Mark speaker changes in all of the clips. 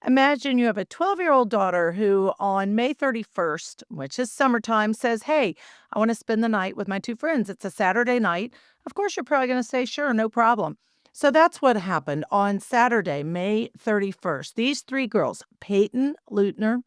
Speaker 1: Imagine you have a 12-year-old daughter who, on May 31st, which is summertime, says, "Hey, I want to spend the night with my two friends. It's a Saturday night." Of course, you're probably going to say, "Sure, no problem." So that's what happened on Saturday, May 31st. These three girls, Peyton Leutner,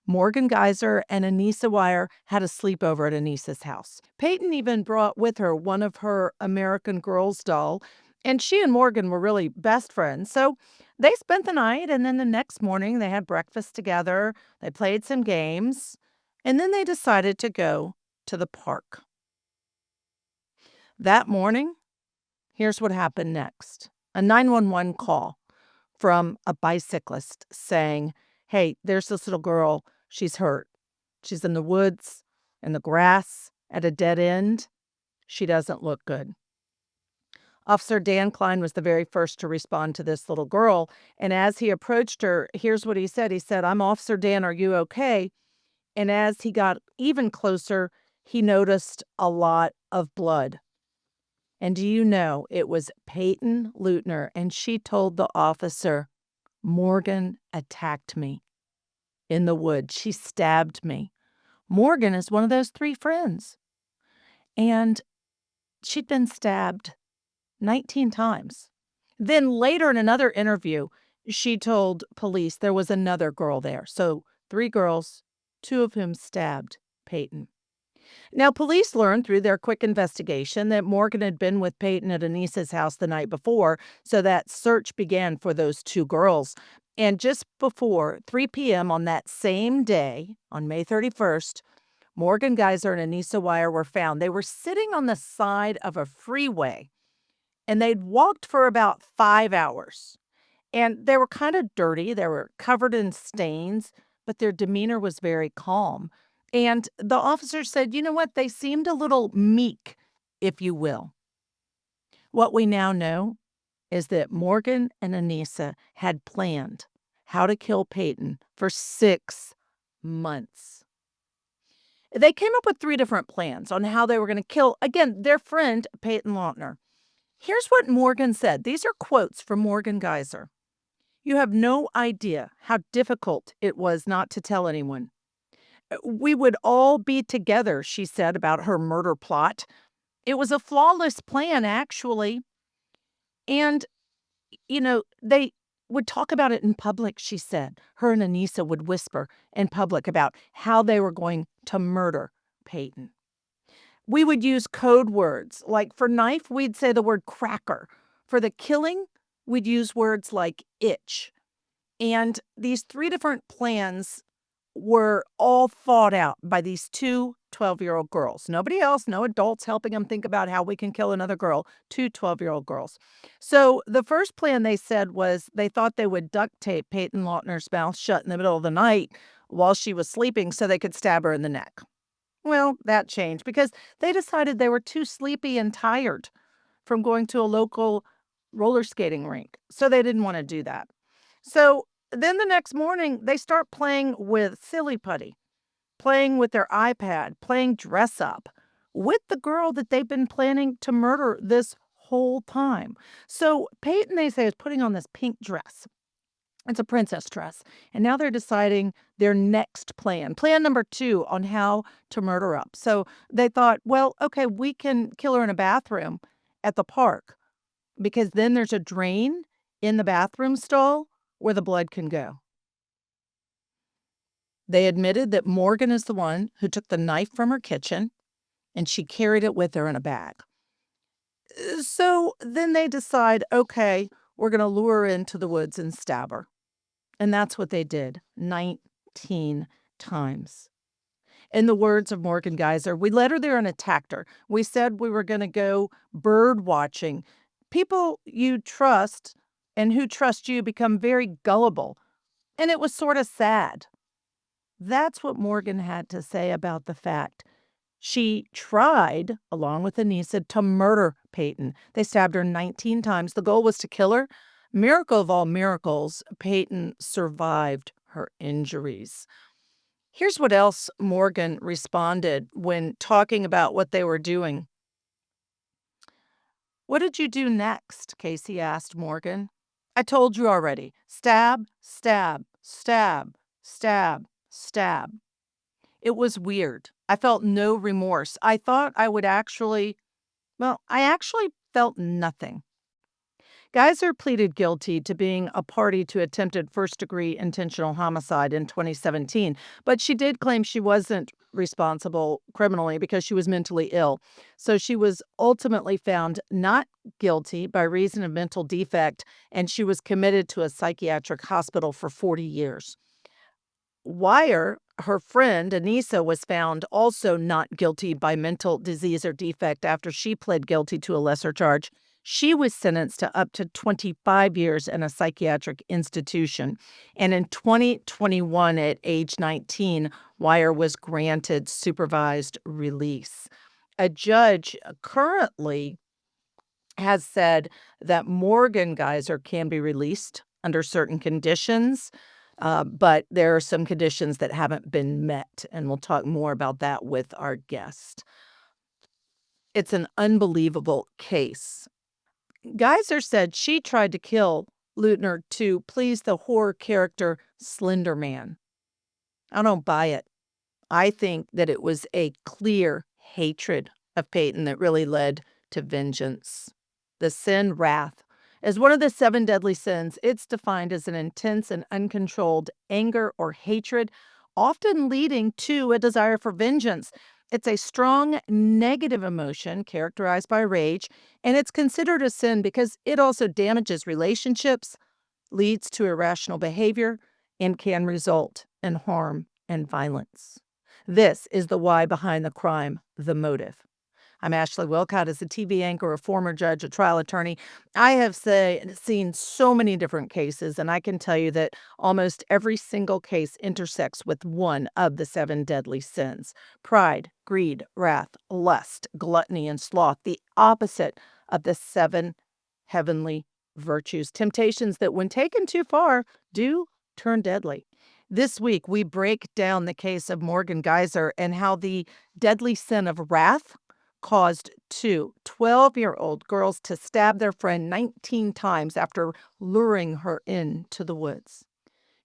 Speaker 1: Morgan Geyser, and Anissa Wire, had a sleepover at Anissa's house. Peyton even brought with her one of her American Girls doll, and she and Morgan were really best friends. So they spent the night, and then the next morning they had breakfast together. They played some games, and then they decided to go to the park. That morning, here's what happened next. A 911 call from a bicyclist saying, "Hey, there's this little girl. She's hurt. She's in the woods, in the grass, at a dead end. She doesn't look good." Officer Dan Klein was the very first to respond to this little girl. And as he approached her, here's what he said. He said, "I'm Officer Dan. Are you okay?" And as he got even closer, he noticed a lot of blood. And do you know, it was Peyton Leutner, and she told the officer, "Morgan attacked me in the woods. She stabbed me." Morgan is one of those three friends, and she'd been stabbed 19 times. Then later in another interview, she told police there was another girl there. So three girls, two of whom stabbed Peyton. Now, police learned through their quick investigation that Morgan had been with Peyton at Anissa's house the night before, so that search began for those two girls. And just before 3 p.m. on that same day, on May 31st, Morgan Geyser and Anissa Wire were found. They were sitting on the side of a freeway, and they'd walked for about 5 hours. And they were kind of dirty. They were covered in stains, but their demeanor was very calm. And the officer said, "You know what? They seemed a little meek, if you will." What we now know is that Morgan and Anissa had planned how to kill Peyton for 6 months. They came up with three different plans on how they were going to kill, again, their friend, Peyton Leutner. Here's what Morgan said. These are quotes from Morgan Geyser. "You have no idea how difficult it was not to tell anyone. We would all be together," she said about her murder plot. "It was a flawless plan, actually. And, they would talk about it in public," she said. Her and Anissa would whisper in public about how they were going to murder Peyton. "We would use code words. Like for knife, we'd say the word cracker. For the killing, we'd use words like itch." And these three different plans were all thought out by these two 12-year-old girls. Nobody else, no adults helping them think about how we can kill another girl, two 12-year-old girls. So the first plan they said was they thought they would duct tape Peyton Lautner's mouth shut in the middle of the night while she was sleeping so they could stab her in the neck. Well, that changed because they decided they were too sleepy and tired from going to a local roller skating rink. So they didn't want to do that. So then the next morning, they start playing with silly putty, playing with their iPad, playing dress up with the girl that they've been planning to murder this whole time. So Peyton, they say, is putting on this pink dress. It's a princess dress. And now they're deciding their next plan, plan number two on how to murder her up. So they thought, well, okay, we can kill her in a bathroom at the park because then there's a drain in the bathroom stall where the blood can go. They admitted that Morgan is the one who took the knife from her kitchen and she carried it with her in a bag. So then they decide, okay, we're going to lure her into the woods and stab her. And that's what they did 19 times. In the words of Morgan Geyser, "We led her there and attacked her. We said we were going to go bird watching. People you trust and who trust you become very gullible. And it was sort of sad." That's what Morgan had to say about the fact she tried, along with Anissa, to murder Peyton. They stabbed her 19 times. The goal was to kill her. Miracle of all miracles, Peyton survived her injuries. Here's what else Morgan responded when talking about what they were doing. "What did you do next?" Casey asked Morgan. "I told you already. Stab, stab. stab, stab, stab. It was weird. I felt no remorse. I thought I would actually, well, I actually felt nothing. Geyser pleaded guilty to being a party to attempted first degree intentional homicide in 2017, but she did claim she wasn't responsible criminally because she was mentally ill. So she was ultimately found not guilty by reason of mental defect, and she was committed to a psychiatric hospital for 40 years. Wire, her friend Anissa, was found also not guilty by mental disease or defect after she pled guilty to a lesser charge. She was sentenced to up to 25 years in a psychiatric institution. And in 2021, at age 19, Wire was granted supervised release. A judge currently has said that Morgan Geyser can be released under certain conditions, but there are some conditions that haven't been met, and we'll talk more about that with our guest. It's an unbelievable case. Geyser said she tried to kill Leutner to please the horror character Slender Man. I don't buy it. I think that it was a clear hatred of Peyton that really led to vengeance. The sin wrath is one of the seven deadly sins. It's defined as an intense and uncontrolled anger or hatred, often leading to a desire for vengeance. It's a strong negative emotion characterized by rage, and it's considered a sin because it also damages relationships, leads to irrational behavior, and can result in harm and violence. This is the why behind the crime, the motive. I'm Ashley Willcott. As a TV anchor, a former judge, a trial attorney, I have seen so many different cases, and I can tell you that almost every single case intersects with one of the seven deadly sins: pride, greed, wrath, lust, gluttony, and sloth, the opposite of the seven heavenly virtues, temptations that, when taken too far, do turn deadly. This week, we break down the case of Morgan Geyser and how the deadly sin of wrath caused two 12-year-old girls to stab their friend 19 times after luring her into the woods.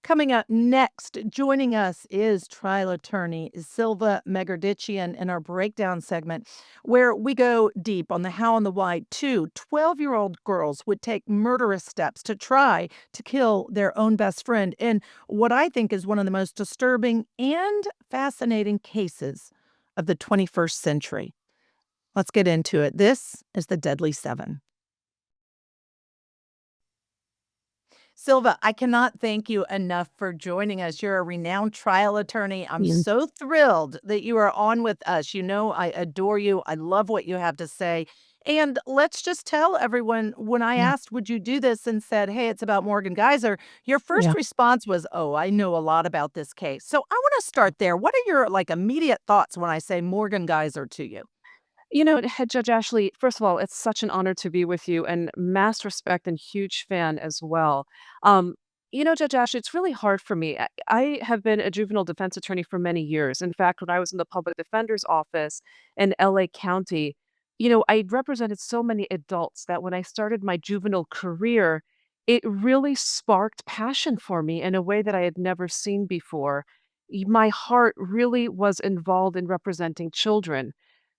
Speaker 1: Coming up next, joining us is trial attorney Silva Megerditchian in our breakdown segment, where we go deep on the how and the why two 12-year-old girls would take murderous steps to try to kill their own best friend in what I think is one of the most disturbing and fascinating cases of the 21st century. Let's get into it. This is the Deadly Seven. Silva, I cannot thank you enough for joining us. You're a renowned trial attorney. I'm
Speaker 2: Yes.
Speaker 1: so thrilled that you are on with us. You know, I adore you. I love what you have to say. And let's just tell everyone, when I
Speaker 2: Yeah.
Speaker 1: asked, would you do this, and said, hey, it's about Morgan Geyser, your first
Speaker 2: Yeah.
Speaker 1: response was, oh, I know a lot about this case. So I want to start there. What are your immediate thoughts when I say Morgan Geyser to you?
Speaker 2: Head Judge Ashley, first of all, it's such an honor to be with you and mass respect and huge fan as well. Um, Judge Ashley, it's really hard for me. I have been a juvenile defense attorney for many years. In fact, when I was in the public defender's office in LA County, I represented so many adults that when I started my juvenile career, it really sparked passion for me in a way that I had never seen before. My heart really was involved in representing children.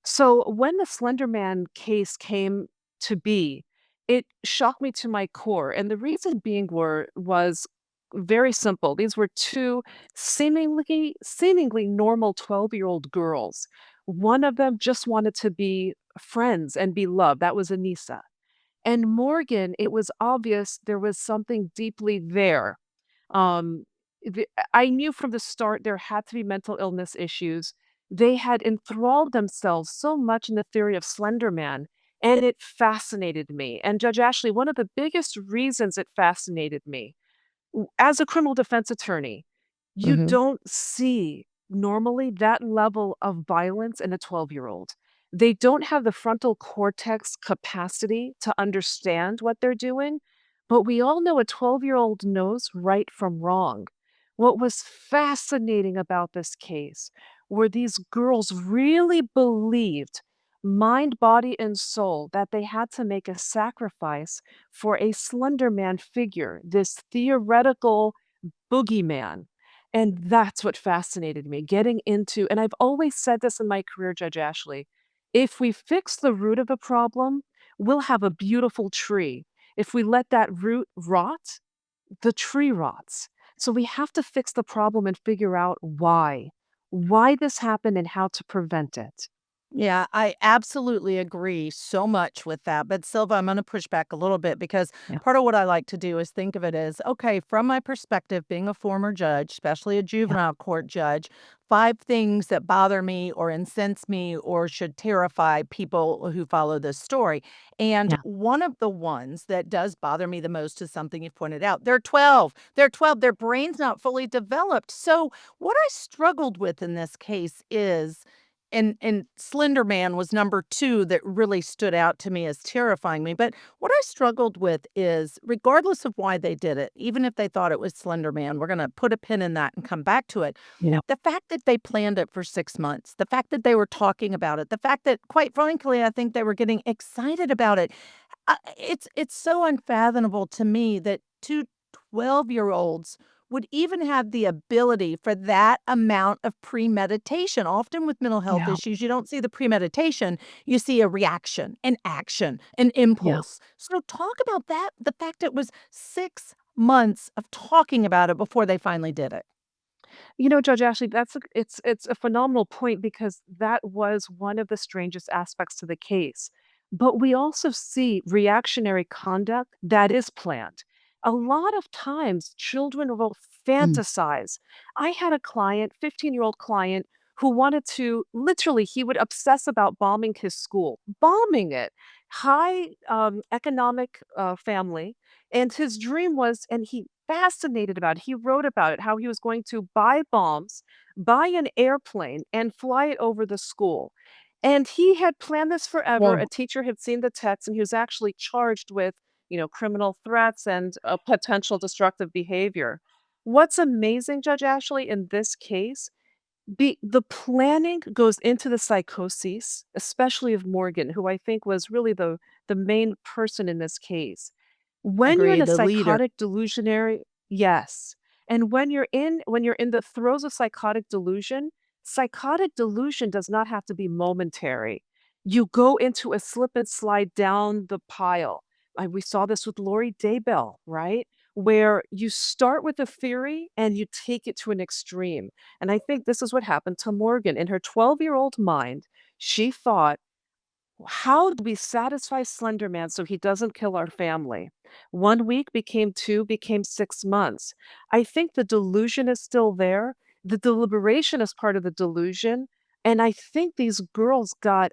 Speaker 2: So when the Slender Man case came to be, it shocked me to my core. And the reason being was very simple. These were two seemingly normal 12-year-old girls. One of them just wanted to be friends and be loved. That was Anissa. And Morgan, it was obvious there was something deeply there. Um, I knew from the start there had to be mental illness issues. They had enthralled themselves so much in the theory of Slender Man, and it fascinated me. And Judge Ashley, one of the biggest reasons it fascinated me as a criminal defense attorney, you
Speaker 1: Hmm.
Speaker 2: don't see normally that level of violence in a 12-year-old. They don't have the frontal cortex capacity to understand what they're doing, but we all know a 12-year-old knows right from wrong. What was fascinating about this case were these girls really believed, mind, body, and soul, that they had to make a sacrifice for a Slender Man figure, this theoretical, boogeyman. And that's what fascinated me, getting into, and I've always said this in my career, Judge Ashley, if we fix the root of a problem, we'll have a beautiful tree. If we let that root rot, the tree rots. So we have to fix the problem and figure out why this happened and how to prevent it.
Speaker 1: Yeah, I absolutely agree so much with that. But Silva, I'm going to push back a little bit because
Speaker 2: Yeah.
Speaker 1: part of what I like to do is think of it as okay, from my perspective, being a former judge, especially a
Speaker 2: Yeah.
Speaker 1: juvenile court judge, 5 things that bother me or incense me or should terrify people who follow this story. And
Speaker 2: Yeah.
Speaker 1: one of the ones that does bother me the most is something you pointed out. They're 12. They're 12. Their brain's not fully developed. So, what I struggled with in this case is and Slender Man was number 2 that really stood out to me as terrifying me, but what I struggled with is, regardless of why they did it, even if they thought it was Slender Man, we're gonna put a pin in that and come back to it.
Speaker 2: Yeah.
Speaker 1: The fact that they planned it for 6 months, the fact that they were talking about it, the fact that, quite frankly, I think they were getting excited about it. It's so unfathomable to me that 2 12-year-olds would even have the ability for that amount of premeditation. Often with mental health
Speaker 2: Yeah.
Speaker 1: issues, you don't see the premeditation, you see a reaction, an action, an
Speaker 2: Yeah.
Speaker 1: impulse. So talk about that, the fact it was 6 months of talking about it before they finally did it.
Speaker 2: Judge Ashley, it's a phenomenal point because that was one of the strangest aspects to the case. But we also see reactionary conduct that is planned. A lot of times, children will
Speaker 1: Mm.
Speaker 2: fantasize. I had a client, 15-year-old client, who wanted to literally, he would obsess about bombing his school, bombing it. High economic family. And his dream was, and he fascinated about it. He wrote about it, how he was going to buy bombs, buy an airplane, and fly it over the school. And he had planned this forever. A
Speaker 1: Horrible.
Speaker 2: teacher had seen the text, and he was actually charged with, criminal threats and potential destructive behavior. What's amazing, Judge Ashley, in this case, the planning goes into the psychoses, especially of Morgan, who I think was really the main person in this case. When you're in
Speaker 1: Agreed,
Speaker 2: a
Speaker 1: the leader.
Speaker 2: psychotic delusionary. Yes. And when you're in the throes of psychotic delusion does not have to be momentary. You go into a slip and slide down the pile. We saw this with Lori Daybell, right? Where you start with a theory and you take it to an extreme. And I think this is what happened to Morgan. In her 12-year-old mind, she thought, how do we satisfy Slender Man so he doesn't kill our family? 1 week became 2, became 6 months. I think the delusion is still there. The deliberation is part of the delusion, and I think these girls got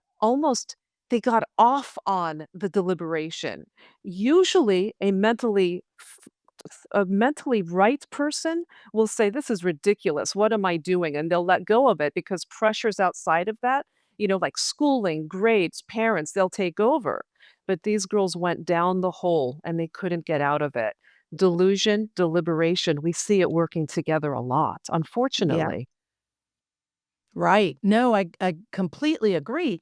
Speaker 2: off on the deliberation. Usually, a mentally right person will say, "This is ridiculous. What am I doing?" And they'll let go of it because pressures outside of that, like schooling, grades, parents, they'll take over. But these girls went down the hole and they couldn't get out of it. Delusion, deliberation, we see it working together a lot,
Speaker 1: Yeah,
Speaker 2: unfortunately.
Speaker 1: right. No, I completely agree.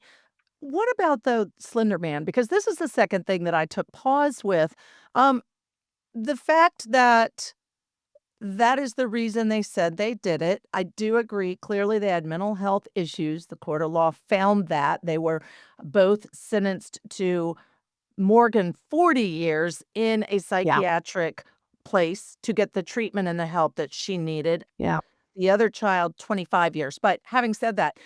Speaker 1: What about the Slender Man? Because this is the second thing that I took pause with. Um, the fact that that is the reason they said they did it. I do agree. Clearly, they had mental health issues. The court of law found that. They were both sentenced to more than 40 years in a
Speaker 2: Yeah,
Speaker 1: psychiatric place to get the treatment and the help that she needed.
Speaker 2: yeah.
Speaker 1: The other child, 25 years. But having said that,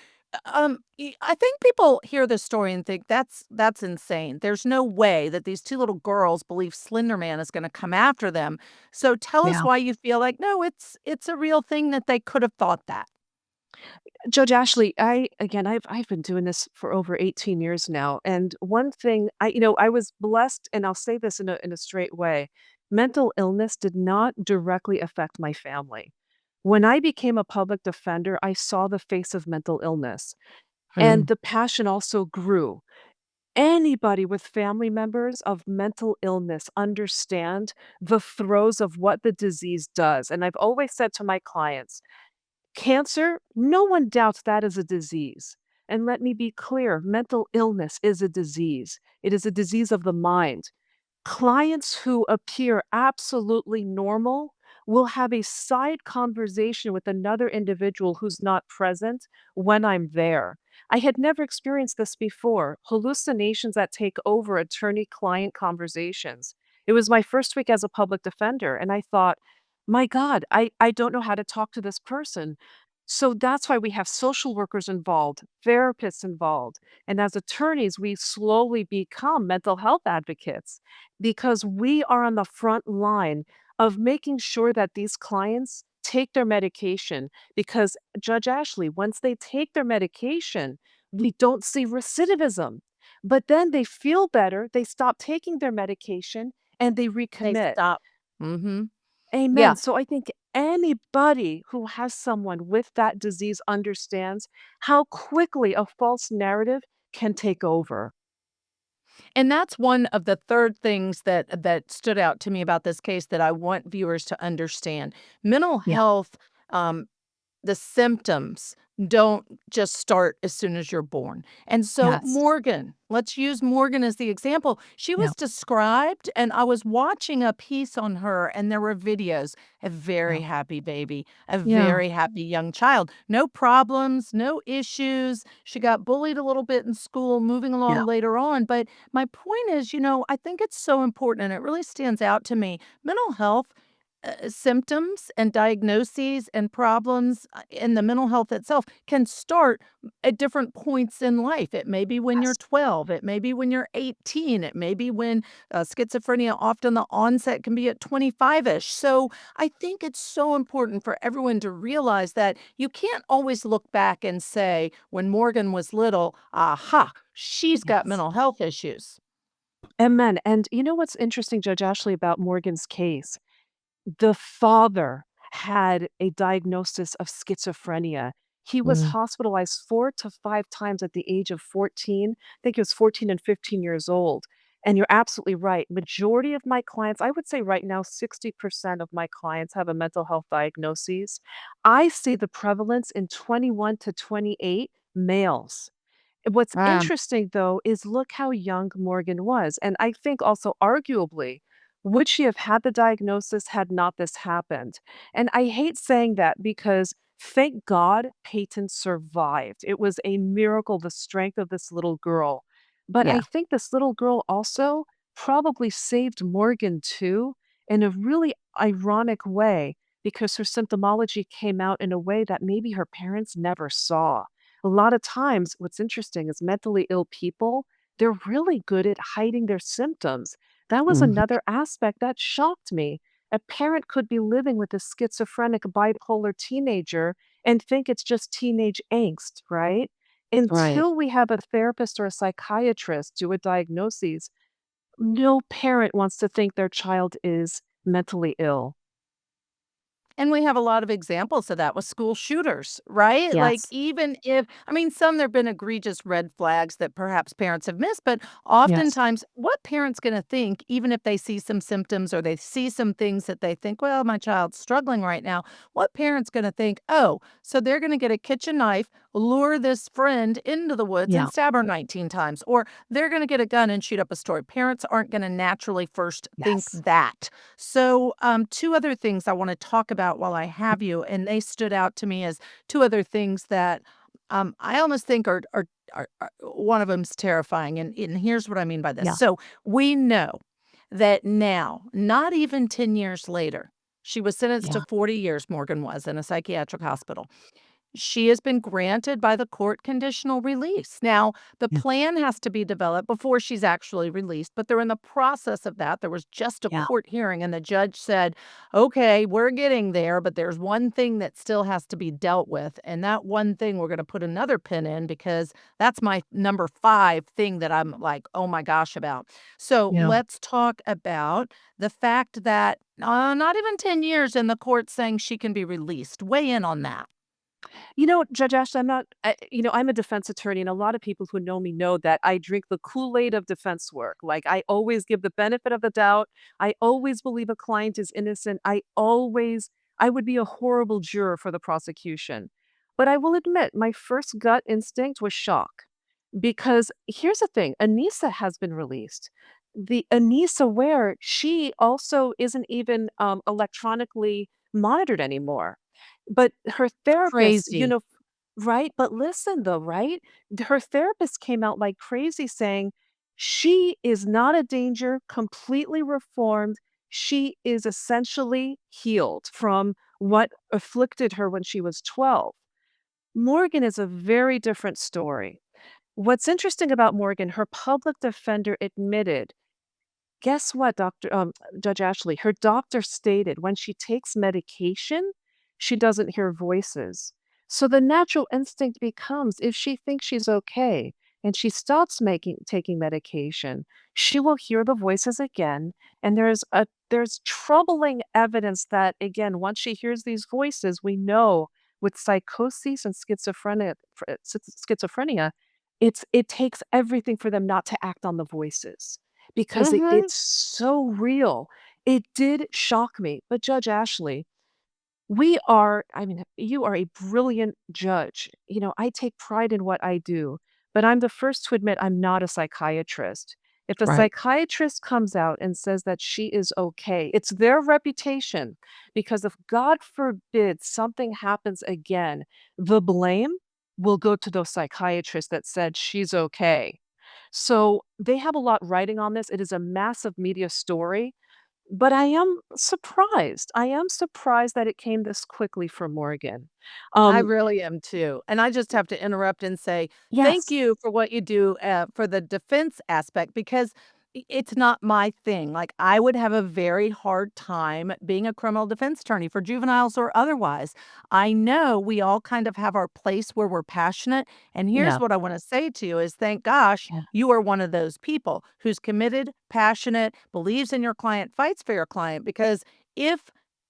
Speaker 1: I think people hear this story and think that's insane. There's no way that these 2 little girls believe Slender Man is gonna come after them. So tell us
Speaker 2: Yeah.
Speaker 1: why you feel like, no, it's a real thing that they could have thought that.
Speaker 2: Judge Ashley, I've been doing this for over 18 years now, and one thing I was blessed, and I'll say this in a straight way. Mental illness did not directly affect my family. When I became a public defender, I saw the face of mental illness, and
Speaker 1: Mm.
Speaker 2: the passion also grew. Anybody with family members of mental illness understand the throes of what the disease does, and I've always said to my clients, cancer, no one doubts that is a disease. And let me be clear, mental illness is a disease. It is a disease of the mind. Clients who appear absolutely normal will have a side conversation with another individual who's not present when I'm there. I had never experienced this before, hallucinations that take over attorney-client conversations. It was my first week as a public defender, and I thought, "My God, I don't know how to talk to this person." So that's why we have social workers involved, therapists involved, and as attorneys, we slowly become mental health advocates because we are on the front line of making sure that these clients take their medication because Judge Ashley, once they take their medication, we don't see recidivism. But then they feel better, they stop taking their medication, and they
Speaker 1: They
Speaker 2: recommit.
Speaker 1: stop. Mhm.
Speaker 2: Amen.
Speaker 1: Yeah.
Speaker 2: So I think anybody who has someone with that disease understands how quickly a false narrative can take over.
Speaker 1: And that's one of the third things that stood out to me about this case that I want viewers to understand. Mental
Speaker 2: Yeah.
Speaker 1: health, um, the symptoms don't just start as soon as you're born. And so
Speaker 2: Yes.
Speaker 1: Morgan, let's use Morgan as the example. She
Speaker 2: Yeah.
Speaker 1: was described, and I was watching a piece on her, and there were videos. A very
Speaker 2: Yeah.
Speaker 1: happy baby, a
Speaker 2: Yeah.
Speaker 1: very happy young child. No problems, no issues. She got bullied a little bit in school, moving
Speaker 2: Yeah.
Speaker 1: along later on. But my point is, I think it's so important, and it really stands out to me. Mental health symptoms and diagnoses and problems in the mental health itself can start at different points in life. It may be when you're
Speaker 2: Yes.
Speaker 1: 12, it may be when you're 18, it may be when schizophrenia, often the onset can be at 25 ish. So I think it's so important for everyone to realize that you can't always look back and say, when Morgan was little, aha, she's got
Speaker 2: Yes.
Speaker 1: mental health issues.
Speaker 2: Amen. And you know what's interesting, Judge Ashley, about Morgan's case? The father had a diagnosis of schizophrenia. He was
Speaker 1: Mm.
Speaker 2: hospitalized 4 to 5 times at the age of 14. I think he was 14 and 15 years old. And you're absolutely right. Majority of my clients, I would say right now 60% of my clients have a mental health diagnosis. I see the prevalence in 21 to 28 males. What's
Speaker 1: Um,
Speaker 2: interesting, though, is look how young Morgan was, and I think also arguably, would she have had the diagnosis had not this happened? And I hate saying that because thank God Peyton survived. It was a miracle, the strength of this little girl. But I
Speaker 1: yeah.
Speaker 2: think this little girl also probably saved Morgan too in a really ironic way because her symptomology came out in a way that maybe her parents never saw. A lot of times, what's interesting is mentally ill people, they're really good at hiding their symptoms. That was
Speaker 1: Mhm.
Speaker 2: another aspect that shocked me. A parent could be living with a schizophrenic bipolar teenager and think it's just teenage angst, right?
Speaker 1: Right.
Speaker 2: Until we have a therapist or a psychiatrist do a diagnosis, no parent wants to think their child is mentally ill.
Speaker 1: And we have a lot of examples of that with school shooters, right? Like,
Speaker 2: Yes.
Speaker 1: even if I mean, some there've been egregious red flags that perhaps parents have missed, but
Speaker 2: Yes.
Speaker 1: oftentimes, what parent's gonna think, even if they see some symptoms or they see some things that they think, "Well, my child's struggling right now," what parent's gonna think, "Oh, so they're gonna get a kitchen knife, lure this friend into the woods
Speaker 2: Yeah.
Speaker 1: and stab her 19 times," or they're gonna get a gun and shoot up a store. Parents aren't gonna naturally first think
Speaker 2: Yes.
Speaker 1: that. So, two other things I want to talk about while I have you, and they stood out to me as two other things that I almost think are one of them's terrifying, and here's what I mean by this.
Speaker 2: Yeah.
Speaker 1: So we know that now, not even 10 years later, she was sentenced to
Speaker 2: Yeah.
Speaker 1: 40 years. Morgan was in a psychiatric hospital. She has been granted by the court conditional release. Now, the
Speaker 2: Yeah.
Speaker 1: plan has to be developed before she's actually released, but they're in the process of that. There was just a
Speaker 2: Yeah.
Speaker 1: court hearing, and the judge said, "Okay, we're getting there, but there's one thing that still has to be dealt with. And that one thing we're going to put another pin in because that's my number five thing that I'm like, oh my gosh, about." So
Speaker 2: Yeah.
Speaker 1: let's talk about the fact that not even 10 years in the court saying she can be released. Weigh in on that.
Speaker 2: Judge Ashley, I'm a defense attorney, and a lot of people who know me know that I drink the Kool-Aid of defense work. Like, I always give the benefit of the doubt. I always believe a client is innocent. I would be a horrible juror for the prosecution. But I will admit, my first gut instinct was shock. Because here's the thing, Anissa has been released. The Anissa Ware, she also isn't even electronically monitored anymore. But her therapist,
Speaker 1: Crazy.
Speaker 2: right? But listen though, right? Her therapist came out like crazy saying she is not a danger, completely reformed. She is essentially healed from what afflicted her when she was 12. Morgan is a very different story. What's interesting about Morgan, her public defender admitted, guess what, Judge Ashley? Her doctor stated when she takes medication, she doesn't hear voices. So the natural instinct becomes if she thinks she's okay and she stops taking medication, she will hear the voices again. And there's troubling evidence that again, once she hears these voices, we know with psychosis and schizophrenia, it takes everything for them not to act on the voices because
Speaker 1: Mhm.
Speaker 2: it's so real. It did shock me, but Judge Ashley, I mean, you are a brilliant judge. I take pride in what I do, but I'm the first to admit I'm not a psychiatrist. If a
Speaker 1: Right.
Speaker 2: psychiatrist comes out and says that she is okay, it's their reputation. Because if God forbid something happens again, the blame will go to those psychiatrists that said she's okay. So they have a lot writing on this. It is a massive media story. But I am surprised. I am surprised that it came this quickly for Morgan.
Speaker 1: I
Speaker 2: Um,
Speaker 1: really am too. And I just have to interrupt and say thank
Speaker 2: yes.
Speaker 1: you for what you do for the defense aspect because it's not my thing. Like, I would have a very hard time being a criminal defense attorney for juveniles or otherwise. I know we all kind of have our place where we're passionate. And here's
Speaker 2: Yeah.
Speaker 1: what I want to say to you is thank gosh
Speaker 2: Yeah.
Speaker 1: you are one of those people who's committed, passionate, believes in your client, fights for your client. Because if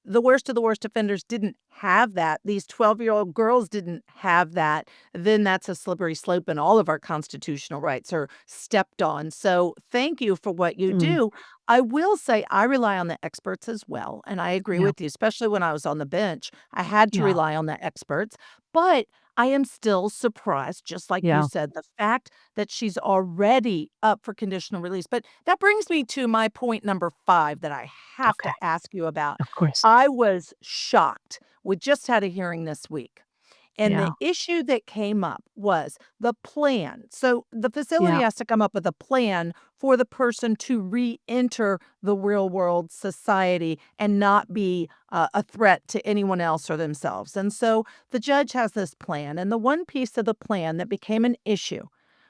Speaker 1: the worst of the worst offenders didn't have that, these 12-year-old girls didn't have that, then that's a slippery slope and all of our constitutional rights are stepped on. So thank you for what you
Speaker 2: Mm,
Speaker 1: do. I will say I rely on the experts as well, and I agree
Speaker 2: yeah.
Speaker 1: with you, especially when I was on the bench. I had to
Speaker 2: Yeah.
Speaker 1: rely on the experts, but I am still surprised, just like you
Speaker 2: Yeah.
Speaker 1: said, the fact that she's already up for conditional release. But that brings me to my point number 5 that I have
Speaker 2: Okay.
Speaker 1: to ask you about.
Speaker 2: Of course.
Speaker 1: I was shocked. We just had a hearing this week. And the
Speaker 2: Yeah.
Speaker 1: issue that came up was the plan. So the facility
Speaker 2: Yeah.
Speaker 1: has to come up with a plan for the person to re enter the real world society and not be a threat to anyone else or themselves. And so the judge has this plan. And the one piece of the plan that became an issue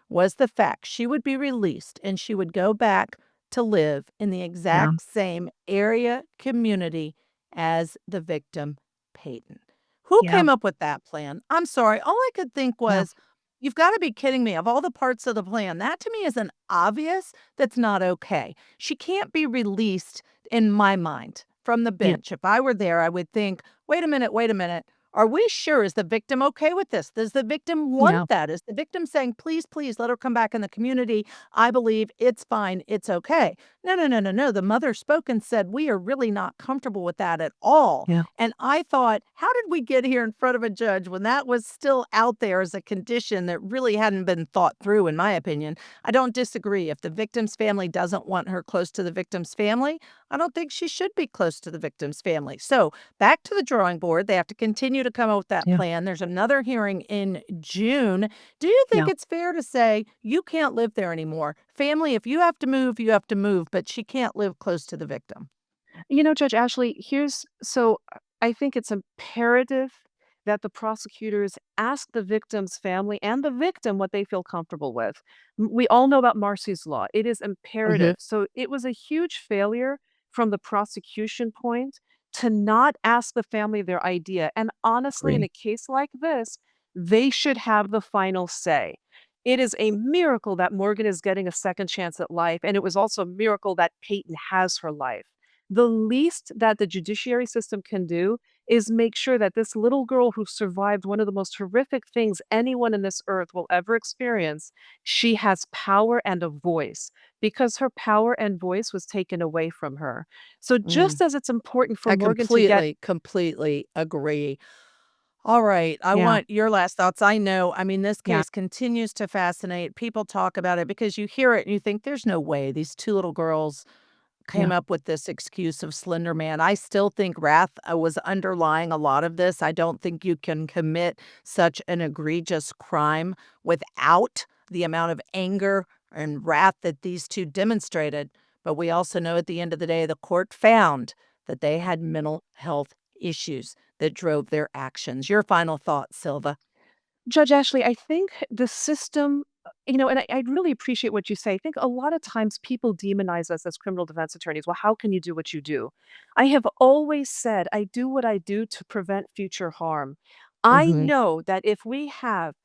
Speaker 1: was the fact she would be released and she would go back to live in the
Speaker 2: Yeah.
Speaker 1: exact same area community as the victim, Peyton. Who
Speaker 2: Yeah.
Speaker 1: came up with that plan? I'm sorry, all I could think
Speaker 2: Yeah.
Speaker 1: was, "You've gotta be kidding me, of all the parts of the plan, that to me is an obvious that's not okay." She can't be released, in my mind, from the
Speaker 2: Yeah.
Speaker 1: bench. If I were there, I would think, wait a minute, are we sure? Is the victim okay with this? Does the victim want
Speaker 2: Yeah.
Speaker 1: that? Is the victim saying, "Please, please let her come back in the community. I believe it's fine, it's okay." No, no, no, no, no, the mother spoke and said, "We are really not comfortable with that at all."
Speaker 2: Yeah.
Speaker 1: And I thought, how did we get here in front of a judge when that was still out there as a condition that really hadn't been thought through, in my opinion? I don't disagree. If the victim's family doesn't want her close to the victim's family, I don't think she should be close to the victim's family. So back to the drawing board. They have to continue to come up with that
Speaker 2: Yeah.
Speaker 1: plan. There's another hearing in June. Do you think
Speaker 2: Yeah.
Speaker 1: it's fair to say you can't live there anymore? Family, if you have to move, you have to move, but she can't live close to the victim.
Speaker 2: Judge Ashley, I think it's imperative that the prosecutors ask the victim's family and the victim what they feel comfortable with. We all know about Marcy's Law. It is
Speaker 1: Mhm.
Speaker 2: imperative. So it was a huge failure from the prosecution point to not ask the family their idea. And honestly, in
Speaker 1: Agree.
Speaker 2: a case like this, they should have the final say. It is a miracle that Morgan is getting a second chance at life. And it was also a miracle that Peyton has her life. The least that the judiciary system can do is make sure that this little girl who survived one of the most horrific things anyone in this earth will ever experience, she has power and a voice because her power and voice was taken away from her. So
Speaker 1: Mm.
Speaker 2: just as it's important for
Speaker 1: I
Speaker 2: Morgan to get
Speaker 1: completely agree. All right. I
Speaker 2: yeah,
Speaker 1: want your last thoughts. I know, I mean, this
Speaker 2: yeah,
Speaker 1: case continues to fascinate. People talk about it because you hear it and you think there's no way these two little girls came
Speaker 2: Yeah.
Speaker 1: up with this excuse of Slender Man. I still think wrath was underlying a lot of this. I don't think you can commit such an egregious crime without the amount of anger and wrath that these two demonstrated. But we also know at the end of the day, the court found that they had mental health issues that drove their actions. Your final thoughts, Silva.
Speaker 2: Judge Ashley, I think the system, and I really appreciate what you say. I think a lot of times people demonize us as criminal defense attorneys. Well, how can you do what you do? I have always said I do what I do to prevent future harm. I
Speaker 1: Mhm.
Speaker 2: know that if we have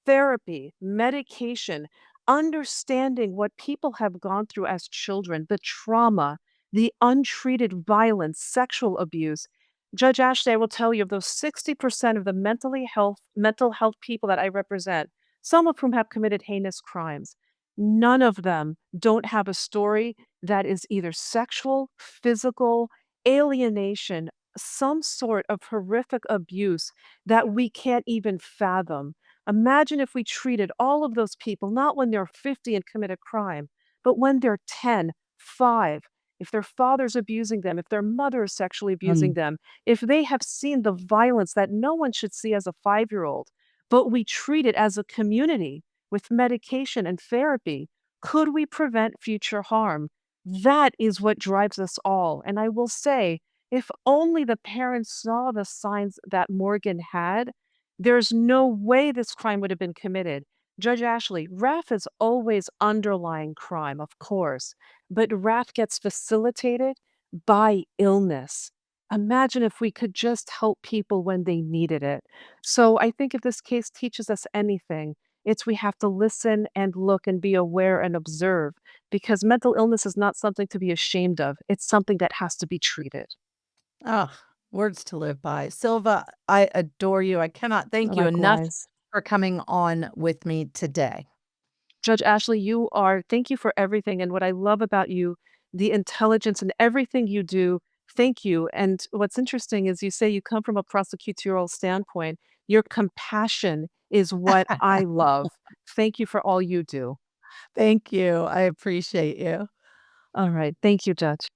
Speaker 2: therapy, medication, understanding what people have gone through as children, the trauma, the untreated violence, sexual abuse, Judge Ashley, I will tell you of those 60% of the mental health people that I represent, some of whom have committed heinous crimes, none of them don't have a story that is either sexual, physical, alienation, some sort of horrific abuse that we can't even fathom. Imagine if we treated all of those people not when they're 50 and commit a crime, but when they're 10, 5, if their father's abusing them, if their mother is sexually abusing
Speaker 1: Mm.
Speaker 2: them, if they have seen the violence that no one should see as a 5-year-old, but we treat it as a community with medication and therapy, could we prevent future harm? That is what drives us all. And I will say, if only the parents saw the signs that Morgan had, there's no way this crime would have been committed. Judge Ashley, wrath is always underlying crime, of course, but wrath gets facilitated by illness. Imagine if we could just help people when they needed it. So I think if this case teaches us anything, it's we have to listen and look and be aware and observe because mental illness is not something to be ashamed of. It's something that has to be treated.
Speaker 1: Ah, words to live by. Silva, I adore you. I cannot thank you enough
Speaker 2: Likewise.
Speaker 1: for coming on with me today.
Speaker 2: Judge Ashley, thank you for everything. And what I love about you, the intelligence and everything you do, thank you. And what's interesting is you say you come from a prosecutorial standpoint. Your compassion is what I love. Thank you for all you do.
Speaker 1: Thank you. I appreciate you.
Speaker 2: All right. Thank you, Judge.